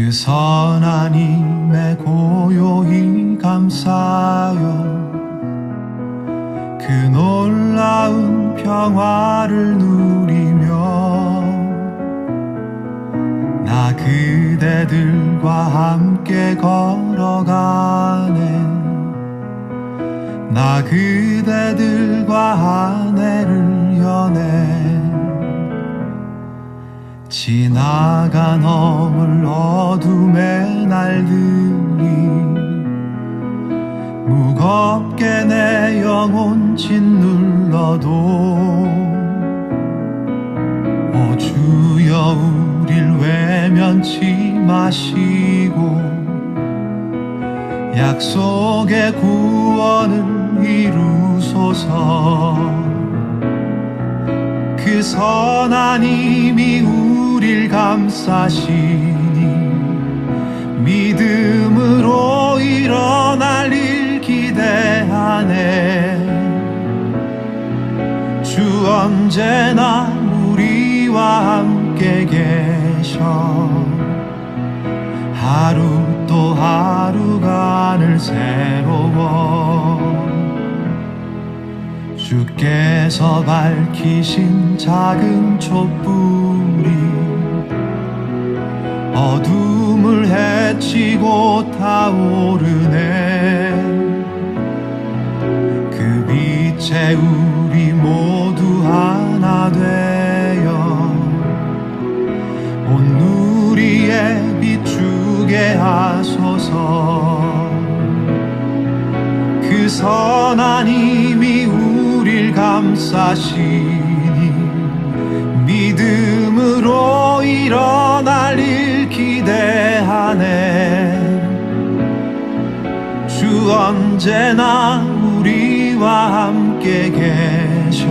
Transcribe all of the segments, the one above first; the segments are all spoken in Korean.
그 선한 힘에 고요히 감사여 그 놀라운 평화를 누리며 나 그대들과 함께 걸어가네. 나 그대들과 한 해를 여네. 지나가 넘을 어둠의 날들이 무겁게 내 영혼 짓눌러도 오 주여 우릴 외면치 마시고 약속의 구원을 이루소서. 그 선한 힘이 우릴 감싸시니 믿음으로 일어날 일 기대하네. 주 언제나 우리와 함께 계셔 하루 또 하루가 늘 새로워. 주께서 밝히신 작은 촛불이 어둠을 헤치고 타오르네. 그 빛에 우리 모두 하나 되어 온 누리에 비추게 하소서. 그 선한 힘이 우릴 감싸시니 믿음으로 일어날 일 기대하네. 주 언제나 우리와 함께 계셔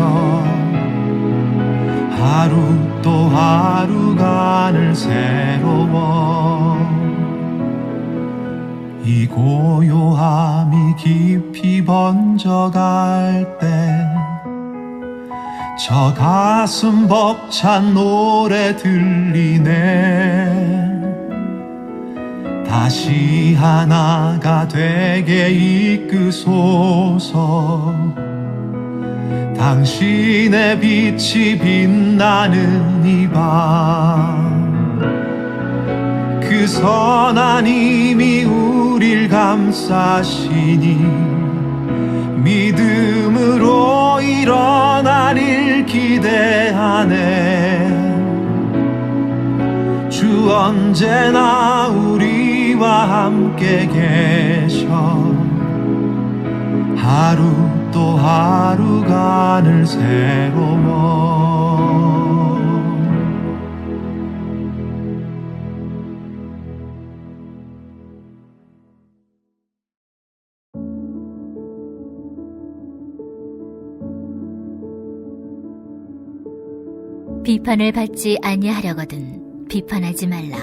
하루 또 하루가 늘 새로워. 이 고요함이 깊이 번져갈 때 저 가슴 벅찬 노래 들리네. 다시 하나가 되게 이끄소서. 당신의 빛이 빛나는 이 밤 그 선한 힘이 우릴 감싸시니 믿음으로 일어날 일 기대하네. 주 언제나 우리와 함께 계셔 하루 또 하루가 늘 새로워. 비판을 받지 아니하려거든 비판하지 말라.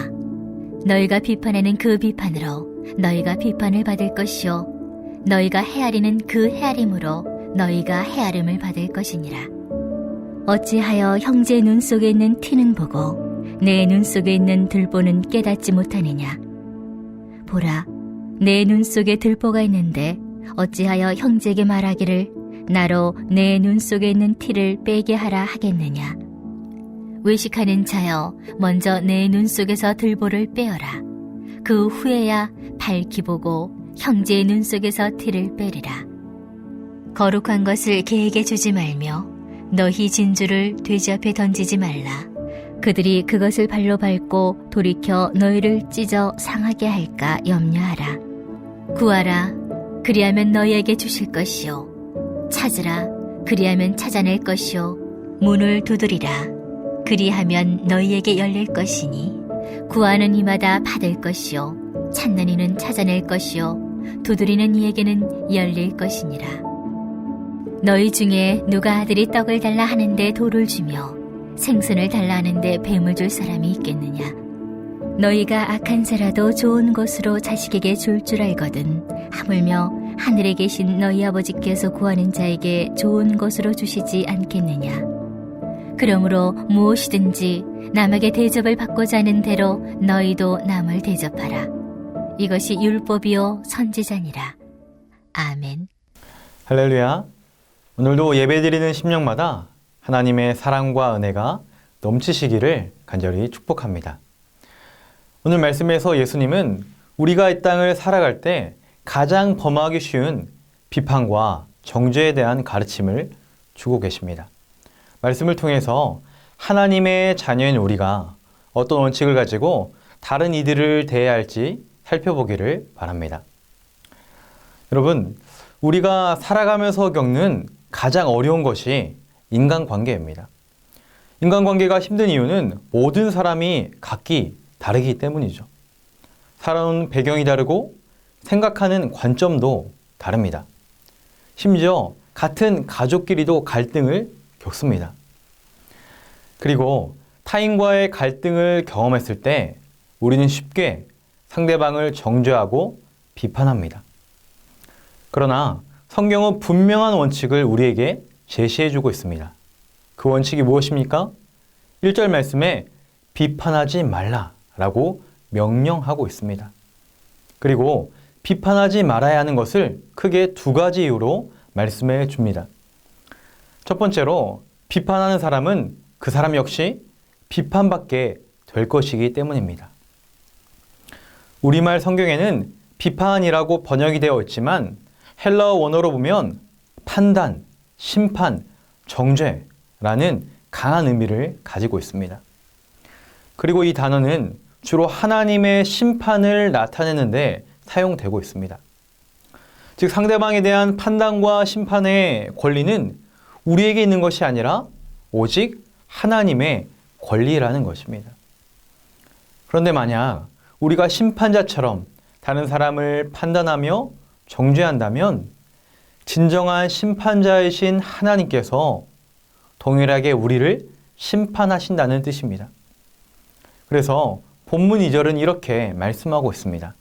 너희가 비판하는 그 비판으로 너희가 비판을 받을 것이요 너희가 헤아리는 그 헤아림으로 너희가 헤아림을 받을 것이니라. 어찌하여 형제의 눈 속에 있는 티는 보고 내 눈 속에 있는 들보는 깨닫지 못하느냐. 보라, 내 눈 속에 들보가 있는데 어찌하여 형제에게 말하기를 나로 내 눈 속에 있는 티를 빼게 하라 하겠느냐. 외식하는 자여, 먼저 내 눈 속에서 들보를 빼어라. 그 후에야 밝히 보고 형제의 눈 속에서 티를 빼리라. 거룩한 것을 개에게 주지 말며 너희 진주를 돼지 앞에 던지지 말라. 그들이 그것을 발로 밟고 돌이켜 너희를 찢어 상하게 할까 염려하라. 구하라, 그리하면 너희에게 주실 것이요. 찾으라, 그리하면 찾아낼 것이요. 문을 두드리라, 그리하면 너희에게 열릴 것이니 구하는 이마다 받을 것이요 찾는 이는 찾아낼 것이요 두드리는 이에게는 열릴 것이니라. 너희 중에 누가 아들이 떡을 달라 하는데 돌을 주며 생선을 달라 하는데 뱀을 줄 사람이 있겠느냐. 너희가 악한 자라도 좋은 것으로 자식에게 줄 알거든 하물며 하늘에 계신 너희 아버지께서 구하는 자에게 좋은 것으로 주시지 않겠느냐. 그러므로 무엇이든지 남에게 대접을 받고자 하는 대로 너희도 남을 대접하라. 이것이 율법이요 선지자니라. 아멘. 할렐루야. 오늘도 예배드리는 심령마다 하나님의 사랑과 은혜가 넘치시기를 간절히 축복합니다. 오늘 말씀에서 예수님은 우리가 이 땅을 살아갈 때 가장 범하기 쉬운 비판과 정죄에 대한 가르침을 주고 계십니다. 말씀을 통해서 하나님의 자녀인 우리가 어떤 원칙을 가지고 다른 이들을 대해야 할지 살펴보기를 바랍니다. 여러분, 우리가 살아가면서 겪는 가장 어려운 것이 인간관계입니다. 인간관계가 힘든 이유는 모든 사람이 각기 다르기 때문이죠. 살아온 배경이 다르고 생각하는 관점도 다릅니다. 심지어 같은 가족끼리도 갈등을 겪습니다. 그리고 타인과의 갈등을 경험했을 때 우리는 쉽게 상대방을 정죄하고 비판합니다. 그러나 성경은 분명한 원칙을 우리에게 제시해주고 있습니다. 그 원칙이 무엇입니까? 1절 말씀에 비판하지 말라라고 명령하고 있습니다. 그리고 비판하지 말아야 하는 것을 크게 두 가지 이유로 말씀해 줍니다. 첫 번째로 비판하는 사람은 그 사람 역시 비판받게 될 것이기 때문입니다. 우리말 성경에는 비판이라고 번역이 되어 있지만 헬라어 원어로 보면 판단, 심판, 정죄라는 강한 의미를 가지고 있습니다. 그리고 이 단어는 주로 하나님의 심판을 나타내는데 사용되고 있습니다. 즉 상대방에 대한 판단과 심판의 권리는 우리에게 있는 것이 아니라 오직 하나님의 권리라는 것입니다. 그런데 만약 우리가 심판자처럼 다른 사람을 판단하며 정죄한다면 진정한 심판자이신 하나님께서 동일하게 우리를 심판하신다는 뜻입니다. 그래서 본문 2절은 이렇게 말씀하고 있습니다.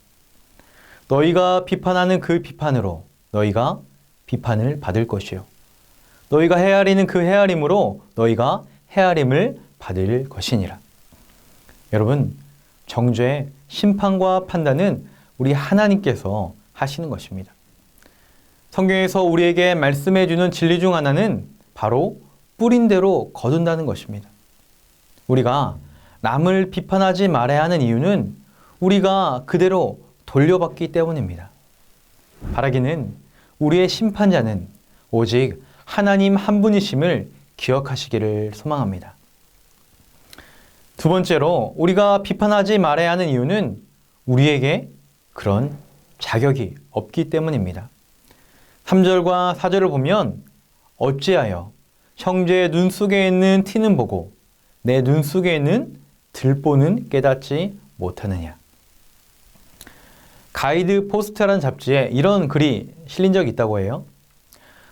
너희가 비판하는 그 비판으로 너희가 비판을 받을 것이요. 너희가 헤아리는 그 헤아림으로 너희가 헤아림을 받을 것이니라. 여러분, 정죄, 심판과 판단은 우리 하나님께서 하시는 것입니다. 성경에서 우리에게 말씀해주는 진리 중 하나는 바로 뿌린 대로 거둔다는 것입니다. 우리가 남을 비판하지 말아야 하는 이유는 우리가 그대로 돌려받기 때문입니다. 바라기는 우리의 심판자는 오직 하나님 한 분이심을 기억하시기를 소망합니다. 두 번째로 우리가 비판하지 말아야 하는 이유는 우리에게 그런 자격이 없기 때문입니다. 3절과 4절을 보면 어찌하여 형제의 눈 속에 있는 티는 보고 내 눈 속에 있는 들보는 깨닫지 못하느냐. 가이드 포스트라는 잡지에 이런 글이 실린 적이 있다고 해요.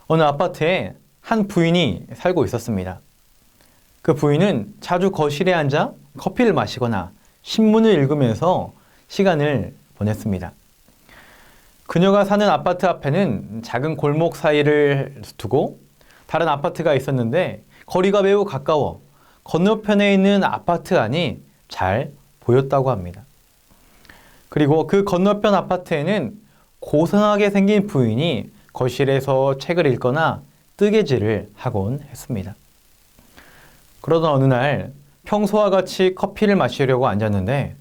어느 아파트에 한 부인이 살고 있었습니다. 그 부인은 자주 거실에 앉아 커피를 마시거나 신문을 읽으면서 시간을 보냈습니다. 그녀가 사는 아파트 앞에는 작은 골목 사이를 두고 다른 아파트가 있었는데 거리가 매우 가까워 건너편에 있는 아파트 안이 잘 보였다고 합니다. 그리고 그 건너편 아파트에는 고상하게 생긴 부인이 거실에서 책을 읽거나 뜨개질을 하곤 했습니다. 그러던 어느 날 평소와 같이 커피를 마시려고 앉았는데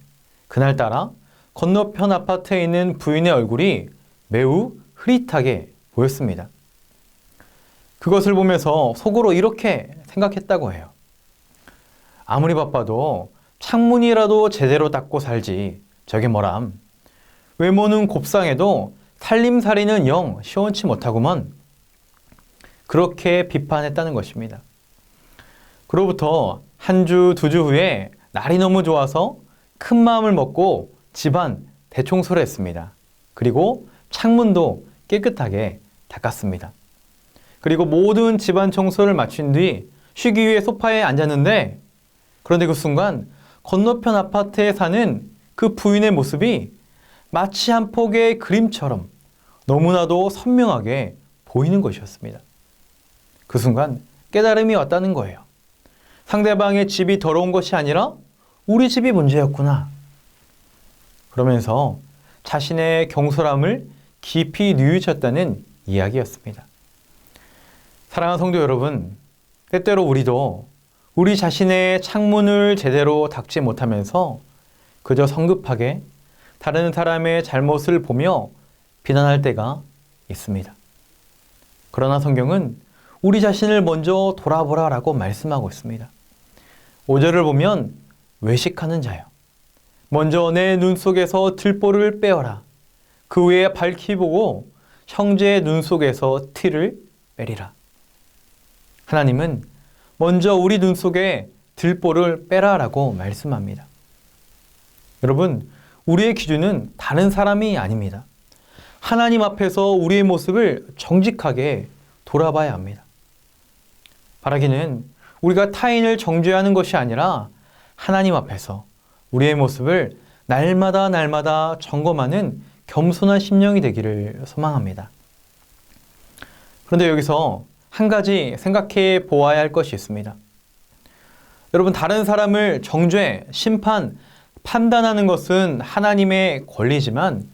그날따라 건너편 아파트에 있는 부인의 얼굴이 매우 흐릿하게 보였습니다. 그것을 보면서 속으로 이렇게 생각했다고 해요. 아무리 바빠도 창문이라도 제대로 닦고 살지 저게 뭐람. 외모는 곱상해도 살림살이는 영 시원치 못하구먼. 그렇게 비판했다는 것입니다. 그로부터 한 주, 두 주 후에 날이 너무 좋아서 큰 마음을 먹고 집안 대청소를 했습니다. 그리고 창문도 깨끗하게 닦았습니다. 그리고 모든 집안 청소를 마친 뒤 쉬기 위해 소파에 앉았는데 그런데 그 순간 건너편 아파트에 사는 그 부인의 모습이 마치 한 폭의 그림처럼 너무나도 선명하게 보이는 것이었습니다. 그 순간 깨달음이 왔다는 거예요. 상대방의 집이 더러운 것이 아니라 우리 집이 문제였구나. 그러면서 자신의 경솔함을 깊이 뉘우쳤다는 이야기였습니다. 사랑하는 성도 여러분, 때때로 우리도 우리 자신의 창문을 제대로 닫지 못하면서 그저 성급하게 다른 사람의 잘못을 보며 비난할 때가 있습니다. 그러나 성경은 우리 자신을 먼저 돌아보라라고 말씀하고 있습니다. 5절을 보면 외식하는 자여, 먼저 내 눈 속에서 들보를 빼어라. 그 후에 밝히 보고 형제의 눈 속에서 티를 빼리라. 하나님은 먼저 우리 눈 속에 들보를 빼라라고 말씀합니다. 여러분, 우리의 기준은 다른 사람이 아닙니다. 하나님 앞에서 우리의 모습을 정직하게 돌아봐야 합니다. 바라기는 우리가 타인을 정죄하는 것이 아니라 하나님 앞에서 우리의 모습을 날마다 점검하는 겸손한 심령이 되기를 소망합니다. 그런데 여기서 한 가지 생각해 보아야 할 것이 있습니다. 여러분, 다른 사람을 정죄, 심판, 판단하는 것은 하나님의 권리지만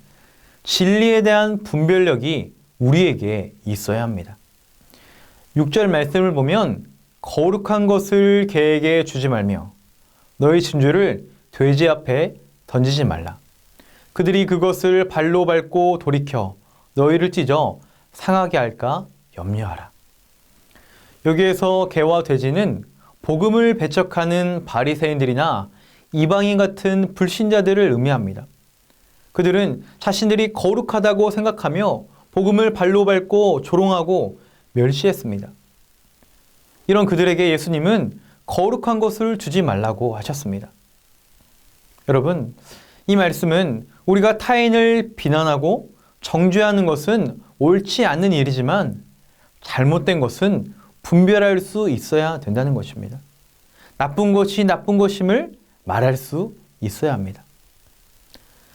진리에 대한 분별력이 우리에게 있어야 합니다. 6절 말씀을 보면 거룩한 것을 개에게 주지 말며 너희 진주를 돼지 앞에 던지지 말라. 그들이 그것을 발로 밟고 돌이켜 너희를 찢어 상하게 할까 염려하라. 여기에서 개와 돼지는 복음을 배척하는 바리새인들이나 이방인 같은 불신자들을 의미합니다. 그들은 자신들이 거룩하다고 생각하며 복음을 발로 밟고 조롱하고 멸시했습니다. 이런 그들에게 예수님은 거룩한 것을 주지 말라고 하셨습니다. 여러분, 이 말씀은 우리가 타인을 비난하고 정죄하는 것은 옳지 않는 일이지만 잘못된 것은 분별할 수 있어야 된다는 것입니다. 나쁜 것이 나쁜 것임을 말할 수 있어야 합니다.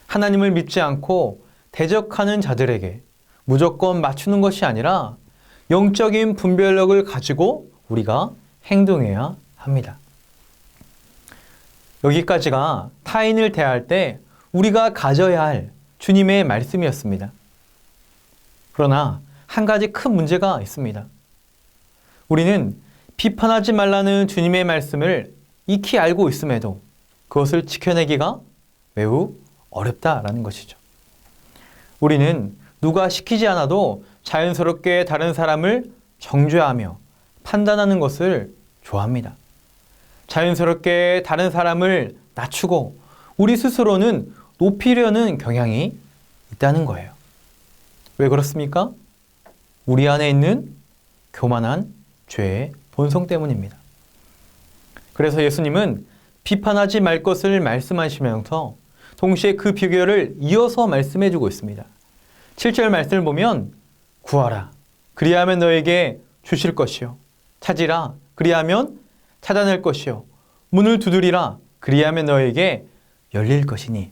하나님을 믿지 않고 대적하는 자들에게 무조건 맞추는 것이 아니라 영적인 분별력을 가지고 우리가 행동해야 합니다. 여기까지가 타인을 대할 때 우리가 가져야 할 주님의 말씀이었습니다. 그러나 한 가지 큰 문제가 있습니다. 우리는 비판하지 말라는 주님의 말씀을 익히 알고 있음에도 그것을 지켜내기가 매우 어렵다라는 것이죠. 우리는 누가 시키지 않아도 자연스럽게 다른 사람을 정죄하며 판단하는 것을 좋아합니다. 자연스럽게 다른 사람을 낮추고 우리 스스로는 높이려는 경향이 있다는 거예요. 왜 그렇습니까? 우리 안에 있는 교만한 죄의 본성 때문입니다. 그래서 예수님은 비판하지 말 것을 말씀하시면서 동시에 그 비결을 이어서 말씀해주고 있습니다. 7절 말씀을 보면 구하라, 그리하면 너에게 주실 것이요. 찾으라, 그리하면 찾아낼 것이요. 문을 두드리라, 그리하면 너에게 열릴 것이니.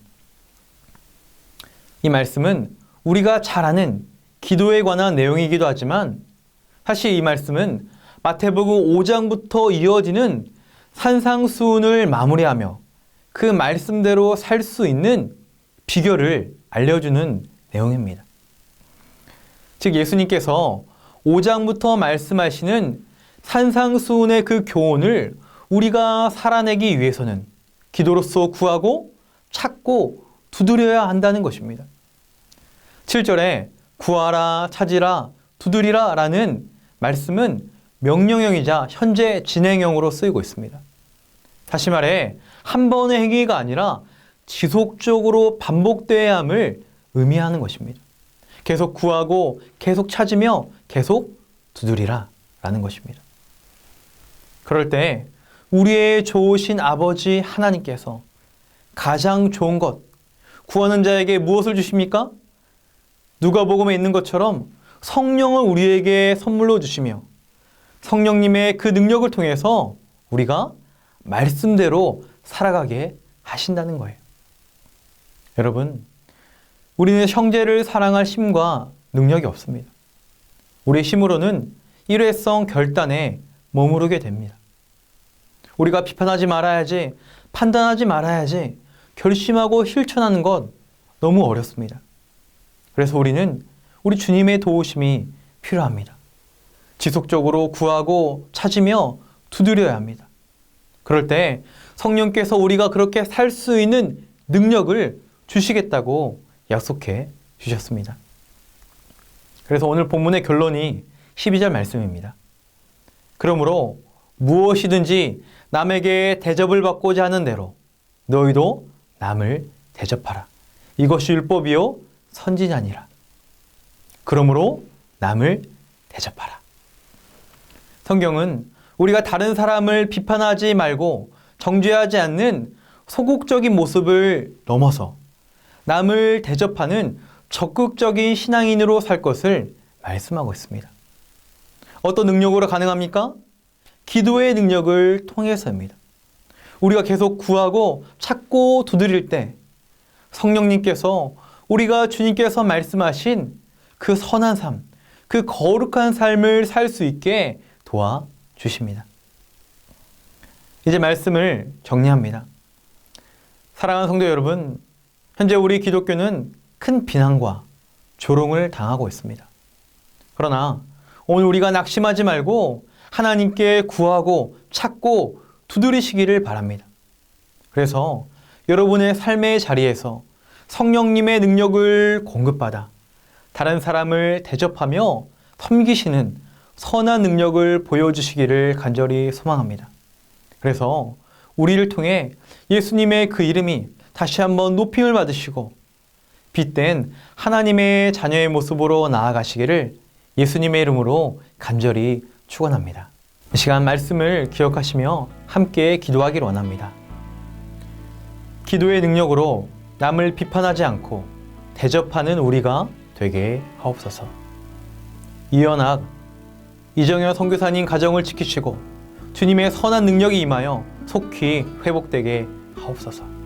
이 말씀은 우리가 잘 아는 기도에 관한 내용이기도 하지만 사실 이 말씀은 마태복음 5장부터 이어지는 산상수훈을 마무리하며 그 말씀대로 살 수 있는 비결을 알려주는 내용입니다. 즉 예수님께서 5장부터 말씀하시는 산상수훈의 그 교훈을 우리가 살아내기 위해서는 기도로서 구하고 찾고 두드려야 한다는 것입니다. 7절에 구하라, 찾으라, 두드리라 라는 말씀은 명령형이자 현재 진행형으로 쓰이고 있습니다. 다시 말해 한 번의 행위가 아니라 지속적으로 반복되어야 함을 의미하는 것입니다. 계속 구하고 계속 찾으며 계속 두드리라 라는 것입니다. 그럴 때 우리의 좋으신 아버지 하나님께서 가장 좋은 것, 구하는 자에게 무엇을 주십니까? 누가복음에 있는 것처럼 성령을 우리에게 선물로 주시며 성령님의 그 능력을 통해서 우리가 말씀대로 살아가게 하신다는 거예요. 여러분, 우리는 형제를 사랑할 힘과 능력이 없습니다. 우리의 힘으로는 일회성 결단에 머무르게 됩니다. 우리가 비판하지 말아야지, 판단하지 말아야지 결심하고 실천하는 것 너무 어렵습니다. 그래서 우리는 우리 주님의 도우심이 필요합니다. 지속적으로 구하고 찾으며 두드려야 합니다. 그럴 때 성령께서 우리가 그렇게 살 수 있는 능력을 주시겠다고 약속해 주셨습니다. 그래서 오늘 본문의 결론이 12절 말씀입니다. 그러므로 무엇이든지 남에게 대접을 받고자 하는 대로 너희도 남을 대접하라. 이것이 율법이요 선지자니라. 그러므로 남을 대접하라. 성경은 우리가 다른 사람을 비판하지 말고 정죄하지 않는 소극적인 모습을 넘어서 남을 대접하는 적극적인 신앙인으로 살 것을 말씀하고 있습니다. 어떤 능력으로 가능합니까? 기도의 능력을 통해서입니다. 우리가 계속 구하고 찾고 두드릴 때 성령님께서 우리가 주님께서 말씀하신 그 선한 삶, 그 거룩한 삶을 살 수 있게 도와주십니다. 이제 말씀을 정리합니다. 사랑하는 성도 여러분, 현재 우리 기독교는 큰 비난과 조롱을 당하고 있습니다. 그러나 오늘 우리가 낙심하지 말고 하나님께 구하고 찾고 두드리시기를 바랍니다. 그래서 여러분의 삶의 자리에서 성령님의 능력을 공급받아 다른 사람을 대접하며 섬기시는 선한 능력을 보여주시기를 간절히 소망합니다. 그래서 우리를 통해 예수님의 그 이름이 다시 한번 높임을 받으시고 빛된 하나님의 자녀의 모습으로 나아가시기를 예수님의 이름으로 간절히 축원합니다. 이 시간 말씀을 기억하시며 함께 기도하기를 원합니다. 기도의 능력으로 남을 비판하지 않고 대접하는 우리가 되게 하옵소서. 이연학, 이정현 선교사님 가정을 지키시고 주님의 선한 능력이 임하여 속히 회복되게 하옵소서.